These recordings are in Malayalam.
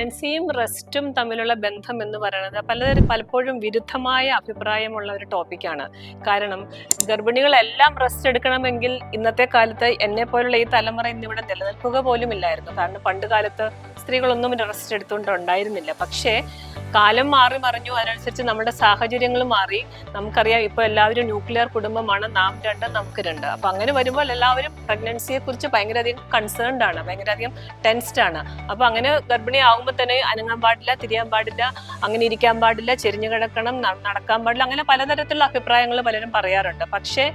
പ്രഗ്നൻസിയും റെസ്റ്റും തമ്മിലുള്ള ബന്ധം എന്ന് പറയുന്നത് പലപ്പോഴും വിരുദ്ധമായ അഭിപ്രായമുള്ള ഒരു ടോപ്പിക്കാണ്. കാരണം ഗർഭിണികളെല്ലാം റെസ്റ്റ് എടുക്കണമെങ്കിൽ ഇന്നത്തെ കാലത്ത് എന്നെ പോലുള്ള ഈ തലമുറ ഇന്നിവിടെ നിലനിൽക്കുക പോലും ഇല്ലായിരുന്നു. കാരണം പണ്ട് കാലത്ത് സ്ത്രീകളൊന്നും റെസ്റ്റ് എടുത്തുകൊണ്ടുണ്ടായിരുന്നില്ല. പക്ഷേ കാലം മാറി മറിഞ്ഞു, അതിനനുസരിച്ച് നമ്മുടെ സാഹചര്യങ്ങൾ മാറി. നമുക്കറിയാം ഇപ്പോൾ എല്ലാവരും ന്യൂക്ലിയർ കുടുംബമാണ്, നാം രണ്ട് നമുക്ക് രണ്ട്. അപ്പൊ അങ്ങനെ വരുമ്പോൾ എല്ലാവരും പ്രഗ്നൻസിയെ കുറിച്ച് ഭയങ്കരധികം കൺസേൺഡ് ആണ്, ഭയങ്കരധികം ടെൻസ്ഡ് ആണ്. അപ്പൊ അങ്ങനെ ഗർഭിണി ആകുമ്പോൾ തന്നെ അനങ്ങാൻ പാടില്ല, തിരിയാൻ പാടില്ല, അങ്ങനെ ഇരിക്കാൻ പാടില്ല, ചെരിഞ്ഞു കിടക്കണം, നടക്കാൻ പാടില്ല, അങ്ങനെ പലതരത്തിലുള്ള അഭിപ്രായങ്ങൾ പലരും പറയാറുണ്ട്. പക്ഷേ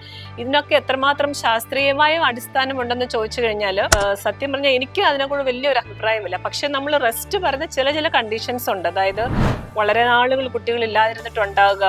ഇതിനൊക്കെ എത്രമാത്രം ശാസ്ത്രീയമായ അടിസ്ഥാനമുണ്ടെന്ന് ചോദിച്ചു കഴിഞ്ഞാൽ സത്യം പറഞ്ഞാൽ എനിക്ക് അതിനെക്കൂടെ വലിയൊരു അഭിപ്രായമില്ല. പക്ഷെ നമ്മൾ റെസ്റ്റ് പറയുന്ന ചില കണ്ടീഷൻസ് ഉണ്ട്. അതായത് വളരെ നാളുകൾ കുട്ടികൾ ഇല്ലാതിരുന്നിട്ടുണ്ടാകുക,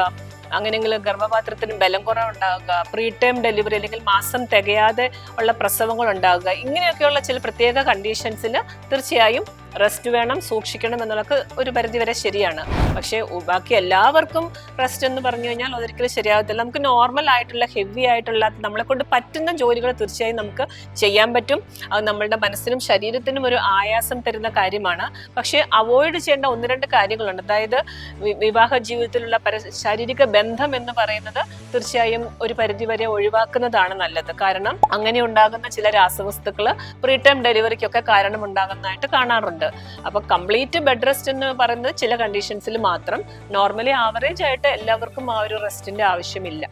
അങ്ങനെയെങ്കിൽ ഗർഭപാത്രത്തിന് ബലം കുറവുണ്ടാകുക, പ്രീ ടൈം ഡെലിവറി അല്ലെങ്കിൽ മാസം തികയാതെ ഉള്ള പ്രസവങ്ങൾ ഉണ്ടാകുക, ഇങ്ങനെയൊക്കെയുള്ള ചില പ്രത്യേക കണ്ടീഷൻസിൽ തീർച്ചയായും റെസ്റ്റ് വേണം, സൂക്ഷിക്കണം എന്നുള്ളത് ഒരു പരിധിവരെ ശരിയാണ്. പക്ഷേ ബാക്കി എല്ലാവർക്കും റെസ്റ്റ് എന്ന് പറഞ്ഞു കഴിഞ്ഞാൽ അതൊരിക്കലും ശരിയാകത്തില്ല. നമുക്ക് നോർമൽ ആയിട്ടുള്ള ഹെവി ആയിട്ടുള്ള നമ്മളെ കൊണ്ട് പറ്റുന്ന ജോലികൾ തീർച്ചയായും നമുക്ക് ചെയ്യാൻ പറ്റും. അത് നമ്മളുടെ മനസ്സിനും ശരീരത്തിനും ഒരു ആയാസം തരുന്ന കാര്യമാണ്. പക്ഷേ അവോയ്ഡ് ചെയ്യേണ്ട ഒന്ന് രണ്ട് കാര്യങ്ങളുണ്ട്. അതായത് വിവാഹ ജീവിതത്തിലുള്ള ശാരീരിക ബന്ധം എന്ന് പറയുന്നത് തീർച്ചയായും ഒരു പരിധിവരെ ഒഴിവാക്കുന്നതാണ് നല്ലത്. കാരണം അങ്ങനെ ഉണ്ടാകുന്ന ചില രാസവസ്തുക്കൾ പ്രീ ടൈം ഡെലിവറിക്കൊക്കെ കാരണം ഉണ്ടാകുന്നതായിട്ട് കാണാറുണ്ട്. അപ്പൊ കംപ്ലീറ്റ് ബെഡ് റെസ്റ്റ് എന്ന് പറയുന്നത് ചില കണ്ടീഷൻസിൽ മാത്രം. നോർമലി ആവറേജ് ആയിട്ട് എല്ലാവർക്കും ആ ഒരു റെസ്റ്റിന്റെ ആവശ്യമില്ല.